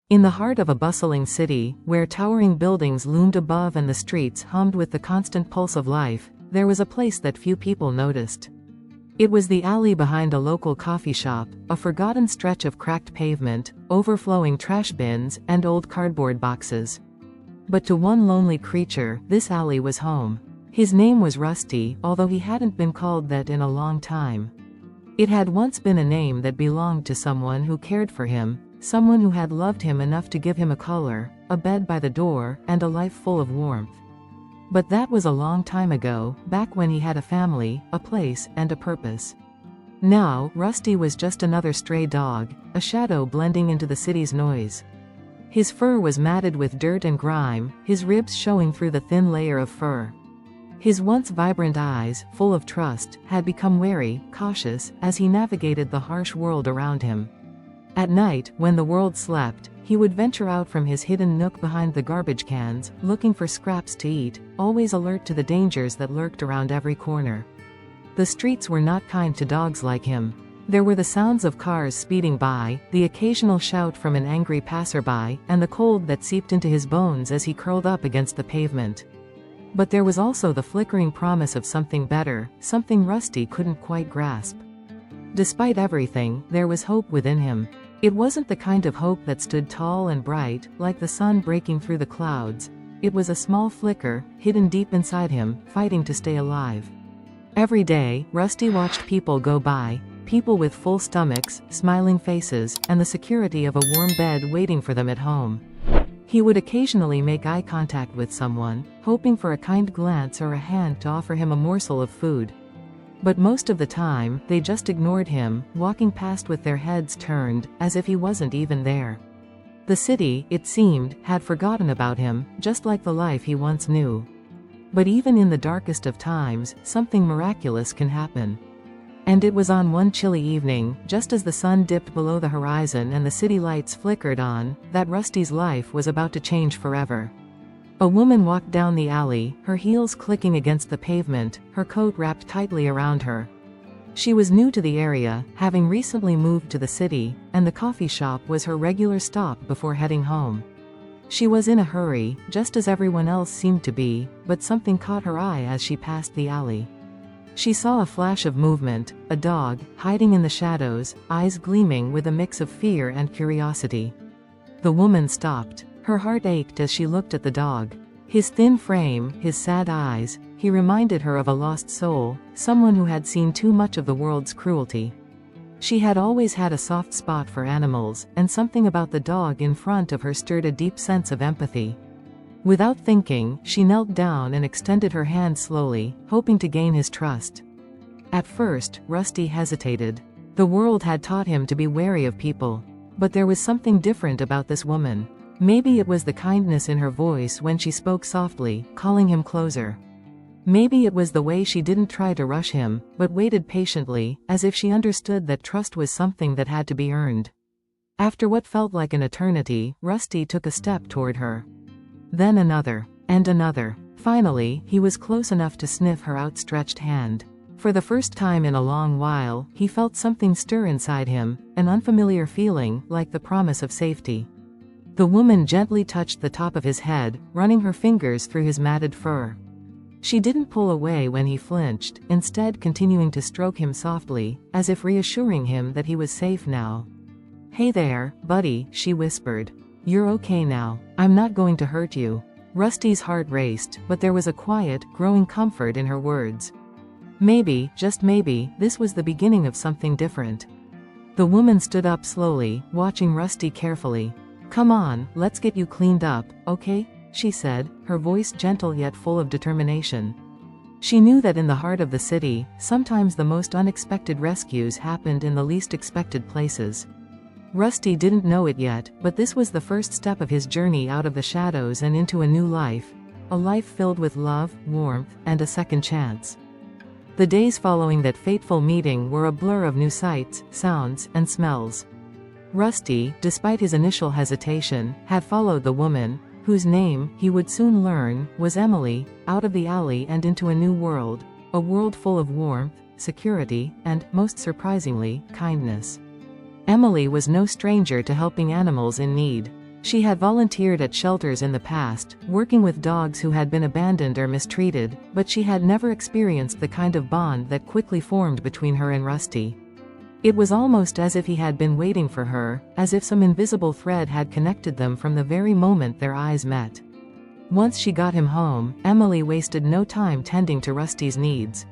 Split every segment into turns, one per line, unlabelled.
In the heart of a bustling city, where towering buildings loomed above and the streets hummed with the constant pulse of life, there was a place that few people noticed. It was the alley behind a local coffee shop, a forgotten stretch of cracked pavement, overflowing trash bins, and old cardboard boxes. But to one lonely creature, this alley was home. His name was Rusty, although he hadn't been called that in a long time. It had once been a name that belonged to someone who cared for him, someone who had loved him enough to give him a collar, a bed by the door, and a life full of warmth. But that was a long time ago, back when he had a family, a place, and a purpose. Now, Rusty was just another stray dog, a shadow blending into the city's noise. His fur was matted with dirt and grime, his ribs showing through the thin layer of fur. His once vibrant eyes, full of trust, had become wary, cautious, as he navigated the harsh world around him. At night, when the world slept, he would venture out from his hidden nook behind the garbage cans, looking for scraps to eat, always alert to the dangers that lurked around every corner. The streets were not kind to dogs like him. There were the sounds of cars speeding by, the occasional shout from an angry passerby, and the cold that seeped into his bones as he curled up against the pavement. But there was also the flickering promise of something better, something Rusty couldn't quite grasp. Despite everything, there was hope within him. It wasn't the kind of hope that stood tall and bright, like the sun breaking through the clouds. It was a small flicker, hidden deep inside him, fighting to stay alive. Every day, Rusty watched people go by, people with full stomachs, smiling faces, and the security of a warm bed waiting for them at home. He would occasionally make eye contact with someone, hoping for a kind glance or a hand to offer him a morsel of food. But most of the time, they just ignored him, walking past with their heads turned, as if he wasn't even there. The city, it seemed, had forgotten about him, just like the life he once knew. But even in the darkest of times, something miraculous can happen. And it was on one chilly evening, just as the sun dipped below the horizon and the city lights flickered on, that Rusty's life was about to change forever. A woman walked down the alley, her heels clicking against the pavement, her coat wrapped tightly around her. She was new to the area, having recently moved to the city, and the coffee shop was her regular stop before heading home. She was in a hurry, just as everyone else seemed to be, but something caught her eye as she passed the alley. She saw a flash of movement, a dog, hiding in the shadows, eyes gleaming with a mix of fear and curiosity. The woman stopped. Her heart ached as she looked at the dog. His thin frame, his sad eyes, he reminded her of a lost soul, someone who had seen too much of the world's cruelty. She had always had a soft spot for animals, and something about the dog in front of her stirred a deep sense of empathy. Without thinking, she knelt down and extended her hand slowly, hoping to gain his trust. At first, Rusty hesitated. The world had taught him to be wary of people. But there was something different about this woman. Maybe it was the kindness in her voice when she spoke softly, calling him closer. Maybe it was the way she didn't try to rush him, but waited patiently, as if she understood that trust was something that had to be earned. After what felt like an eternity, Rusty took a step toward her. Then another. And another. Finally, he was close enough to sniff her outstretched hand. For the first time in a long while, he felt something stir inside him, an unfamiliar feeling, like the promise of safety. The woman gently touched the top of his head, running her fingers through his matted fur. She didn't pull away when he flinched, instead continuing to stroke him softly, as if reassuring him that he was safe now. "Hey there, buddy," she whispered. "You're okay now. I'm not going to hurt you." Rusty's heart raced, but there was a quiet, growing comfort in her words. Maybe, just maybe, this was the beginning of something different. The woman stood up slowly, watching Rusty carefully. "Come on, let's get you cleaned up, okay?" she said, her voice gentle yet full of determination. She knew that in the heart of the city, sometimes the most unexpected rescues happened in the least expected places. Rusty didn't know it yet, but this was the first step of his journey out of the shadows and into a new life. A life filled with love, warmth, and a second chance. The days following that fateful meeting were a blur of new sights, sounds, and smells. Rusty, despite his initial hesitation, had followed the woman, whose name, he would soon learn, was Emily, out of the alley and into a new world, a world full of warmth, security, and, most surprisingly, kindness. Emily was no stranger to helping animals in need. She had volunteered at shelters in the past, working with dogs who had been abandoned or mistreated, but she had never experienced the kind of bond that quickly formed between her and Rusty. It was almost as if he had been waiting for her, as if some invisible thread had connected them from the very moment their eyes met. Once she got him home, Emily wasted no time tending to Rusty's needs.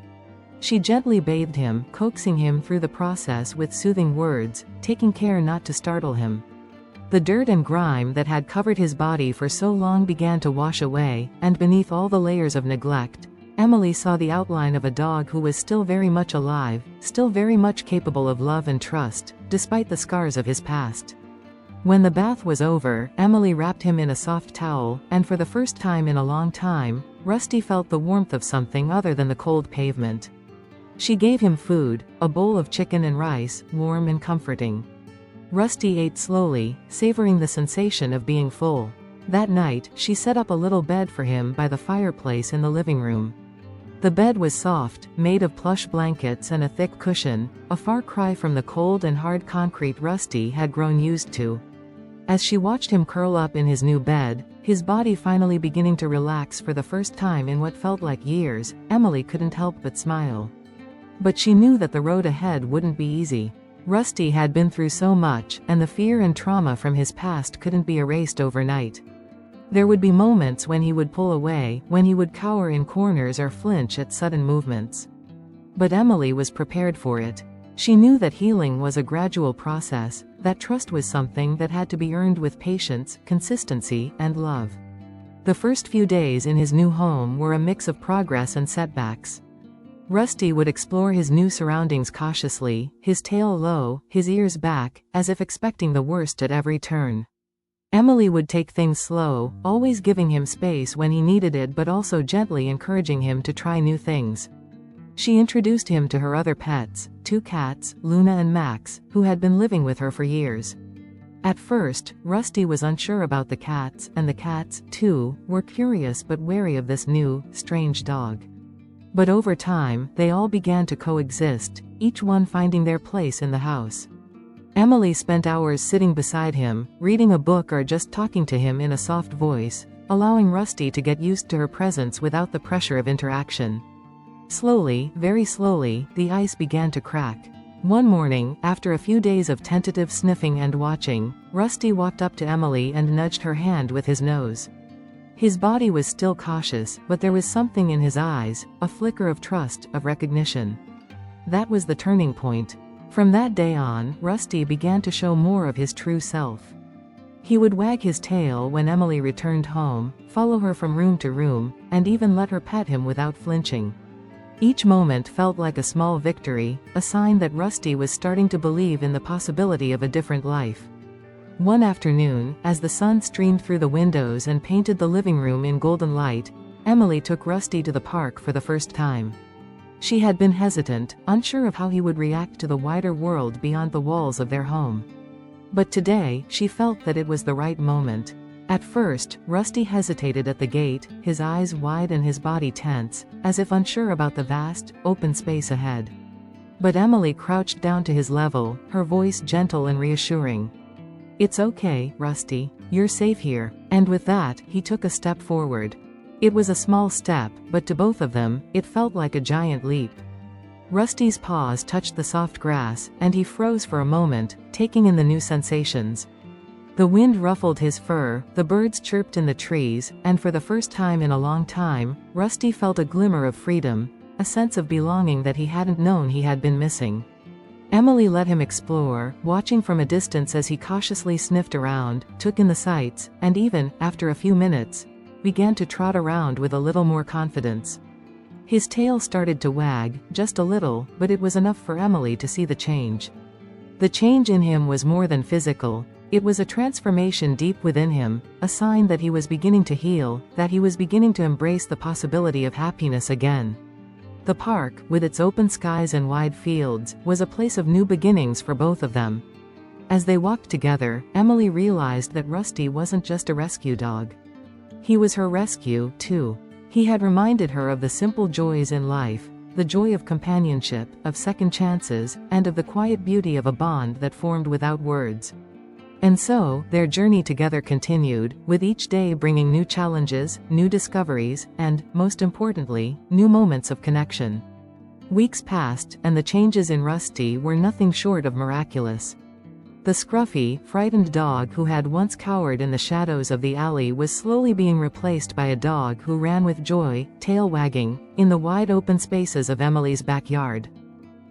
She gently bathed him, coaxing him through the process with soothing words, taking care not to startle him. The dirt and grime that had covered his body for so long began to wash away, and beneath all the layers of neglect, Emily saw the outline of a dog who was still very much alive, still very much capable of love and trust, despite the scars of his past. When the bath was over, Emily wrapped him in a soft towel, and for the first time in a long time, Rusty felt the warmth of something other than the cold pavement. She gave him food, a bowl of chicken and rice, warm and comforting. Rusty ate slowly, savoring the sensation of being full. That night, she set up a little bed for him by the fireplace in the living room. The bed was soft, made of plush blankets and a thick cushion, a far cry from the cold and hard concrete Rusty had grown used to. As she watched him curl up in his new bed, his body finally beginning to relax for the first time in what felt like years, Emily couldn't help but smile. But she knew that the road ahead wouldn't be easy. Rusty had been through so much, and the fear and trauma from his past couldn't be erased overnight. There would be moments when he would pull away, when he would cower in corners or flinch at sudden movements. But Emily was prepared for it. She knew that healing was a gradual process, that trust was something that had to be earned with patience, consistency, and love. The first few days in his new home were a mix of progress and setbacks. Rusty would explore his new surroundings cautiously, his tail low, his ears back, as if expecting the worst at every turn. Emily would take things slow, always giving him space when he needed it but also gently encouraging him to try new things. She introduced him to her other pets, 2 cats, Luna and Max, who had been living with her for years. At first, Rusty was unsure about the cats, and the cats, too, were curious but wary of this new, strange dog. But over time, they all began to coexist, each one finding their place in the house. Emily spent hours sitting beside him, reading a book or just talking to him in a soft voice, allowing Rusty to get used to her presence without the pressure of interaction. Slowly, very slowly, the ice began to crack. One morning, after a few days of tentative sniffing and watching, Rusty walked up to Emily and nudged her hand with his nose. His body was still cautious, but there was something in his eyes, a flicker of trust, of recognition. That was the turning point. From that day on, Rusty began to show more of his true self. He would wag his tail when Emily returned home, follow her from room to room, and even let her pet him without flinching. Each moment felt like a small victory, a sign that Rusty was starting to believe in the possibility of a different life. One afternoon, as the sun streamed through the windows and painted the living room in golden light, Emily took Rusty to the park for the first time. She had been hesitant, unsure of how he would react to the wider world beyond the walls of their home. But today, she felt that it was the right moment. At first, Rusty hesitated at the gate, his eyes wide and his body tense, as if unsure about the vast, open space ahead. But Emily crouched down to his level, her voice gentle and reassuring. "It's okay, Rusty. You're safe here." And with that, he took a step forward. It was a small step, but to both of them, it felt like a giant leap. Rusty's paws touched the soft grass, and he froze for a moment, taking in the new sensations. The wind ruffled his fur, the birds chirped in the trees, and for the first time in a long time, Rusty felt a glimmer of freedom, a sense of belonging that he hadn't known he had been missing. Emily let him explore, watching from a distance as he cautiously sniffed around, took in the sights, and even, after a few minutes, began to trot around with a little more confidence. His tail started to wag, just a little, but it was enough for Emily to see the change. The change in him was more than physical. It was a transformation deep within him, a sign that he was beginning to heal, that he was beginning to embrace the possibility of happiness again. The park, with its open skies and wide fields, was a place of new beginnings for both of them. As they walked together, Emily realized that Rusty wasn't just a rescue dog. He was her rescue, too. He had reminded her of the simple joys in life, the joy of companionship, of second chances, and of the quiet beauty of a bond that formed without words. And so, their journey together continued, with each day bringing new challenges, new discoveries, and, most importantly, new moments of connection. Weeks passed, and the changes in Rusty were nothing short of miraculous. The scruffy, frightened dog who had once cowered in the shadows of the alley was slowly being replaced by a dog who ran with joy, tail wagging, in the wide open spaces of Emily's backyard.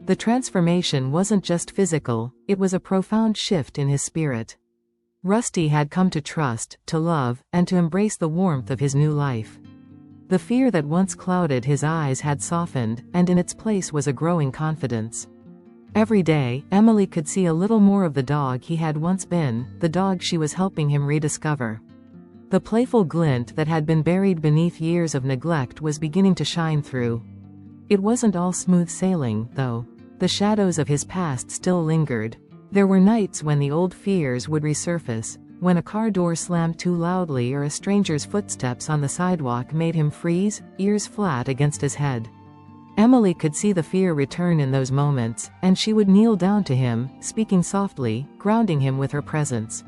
The transformation wasn't just physical, it was a profound shift in his spirit. Rusty had come to trust, to love, and to embrace the warmth of his new life. The fear that once clouded his eyes had softened, and in its place was a growing confidence. Every day, Emily could see a little more of the dog he had once been, the dog she was helping him rediscover. The playful glint that had been buried beneath years of neglect was beginning to shine through. It wasn't all smooth sailing, though. The shadows of his past still lingered. There were nights when the old fears would resurface, when a car door slammed too loudly or a stranger's footsteps on the sidewalk made him freeze, ears flat against his head. Emily could see the fear return in those moments, and she would kneel down to him, speaking softly, grounding him with her presence.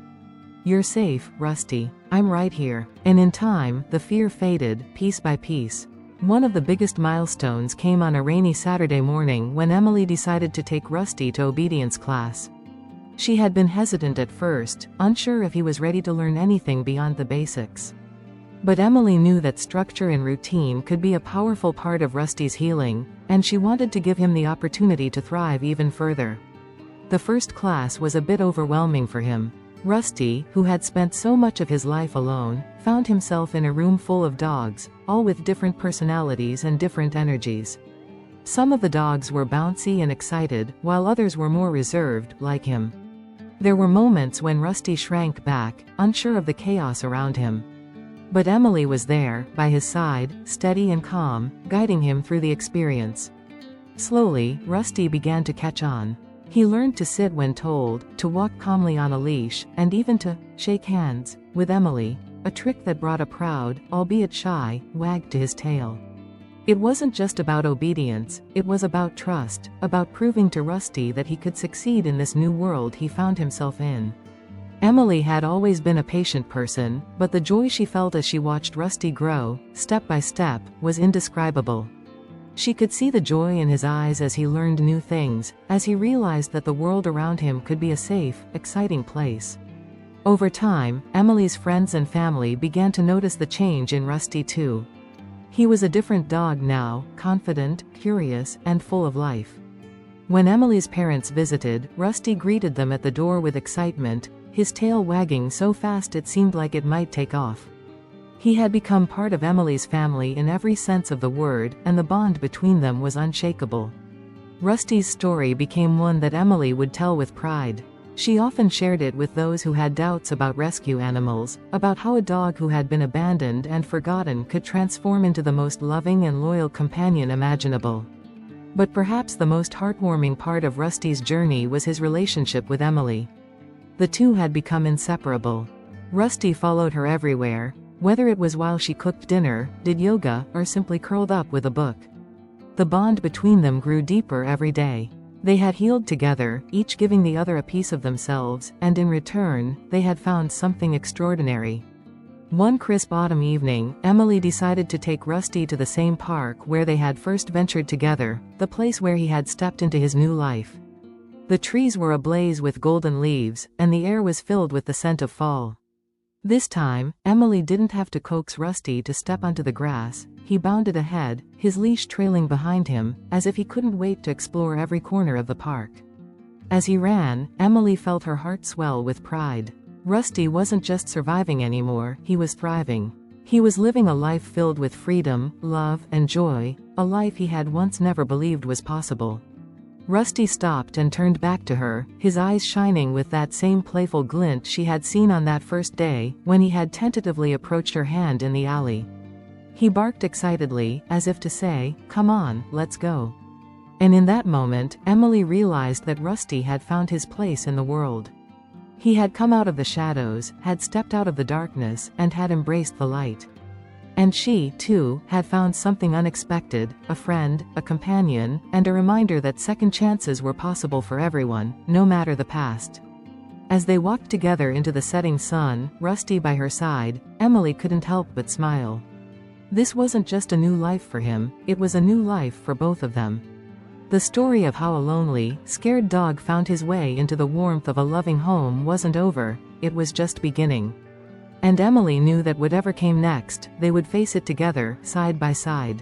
"You're safe, Rusty. I'm right here." And in time, the fear faded, piece by piece. One of the biggest milestones came on a rainy Saturday morning when Emily decided to take Rusty to obedience class. She had been hesitant at first, unsure if he was ready to learn anything beyond the basics. But Emily knew that structure and routine could be a powerful part of Rusty's healing, and she wanted to give him the opportunity to thrive even further. The first class was a bit overwhelming for him. Rusty, who had spent so much of his life alone, found himself in a room full of dogs, all with different personalities and different energies. Some of the dogs were bouncy and excited, while others were more reserved, like him. There were moments when Rusty shrank back, unsure of the chaos around him. But Emily was there, by his side, steady and calm, guiding him through the experience. Slowly, Rusty began to catch on. He learned to sit when told, to walk calmly on a leash, and even to shake hands with Emily, a trick that brought a proud, albeit shy, wag to his tail. It wasn't just about obedience, it was about trust, about proving to Rusty that he could succeed in this new world he found himself in. Emily had always been a patient person, but the joy she felt as she watched Rusty grow, step by step, was indescribable. She could see the joy in his eyes as he learned new things, as he realized that the world around him could be a safe, exciting place. Over time, Emily's friends and family began to notice the change in Rusty too. He was a different dog now, confident, curious, and full of life. When Emily's parents visited, Rusty greeted them at the door with excitement, his tail wagging so fast it seemed like it might take off. He had become part of Emily's family in every sense of the word, and the bond between them was unshakable. Rusty's story became one that Emily would tell with pride. She often shared it with those who had doubts about rescue animals, about how a dog who had been abandoned and forgotten could transform into the most loving and loyal companion imaginable. But perhaps the most heartwarming part of Rusty's journey was his relationship with Emily. The two had become inseparable. Rusty followed her everywhere, whether it was while she cooked dinner, did yoga, or simply curled up with a book. The bond between them grew deeper every day. They had healed together, each giving the other a piece of themselves, and in return, they had found something extraordinary. One crisp autumn evening, Emily decided to take Rusty to the same park where they had first ventured together, the place where he had stepped into his new life. The trees were ablaze with golden leaves, and the air was filled with the scent of fall. This time, Emily didn't have to coax Rusty to step onto the grass. He bounded ahead, his leash trailing behind him, as if he couldn't wait to explore every corner of the park. As he ran, Emily felt her heart swell with pride. Rusty wasn't just surviving anymore, he was thriving. He was living a life filled with freedom, love, and joy, a life he had once never believed was possible. Rusty stopped and turned back to her, his eyes shining with that same playful glint she had seen on that first day, when he had tentatively approached her hand in the alley. He barked excitedly, as if to say, "Come on, let's go." And in that moment, Emily realized that Rusty had found his place in the world. He had come out of the shadows, had stepped out of the darkness, and had embraced the light. And she, too, had found something unexpected, a friend, a companion, and a reminder that second chances were possible for everyone, no matter the past. As they walked together into the setting sun, Rusty by her side, Emily couldn't help but smile. This wasn't just a new life for him, it was a new life for both of them. The story of how a lonely, scared dog found his way into the warmth of a loving home wasn't over, it was just beginning. And Emily knew that whatever came next, they would face it together, side by side.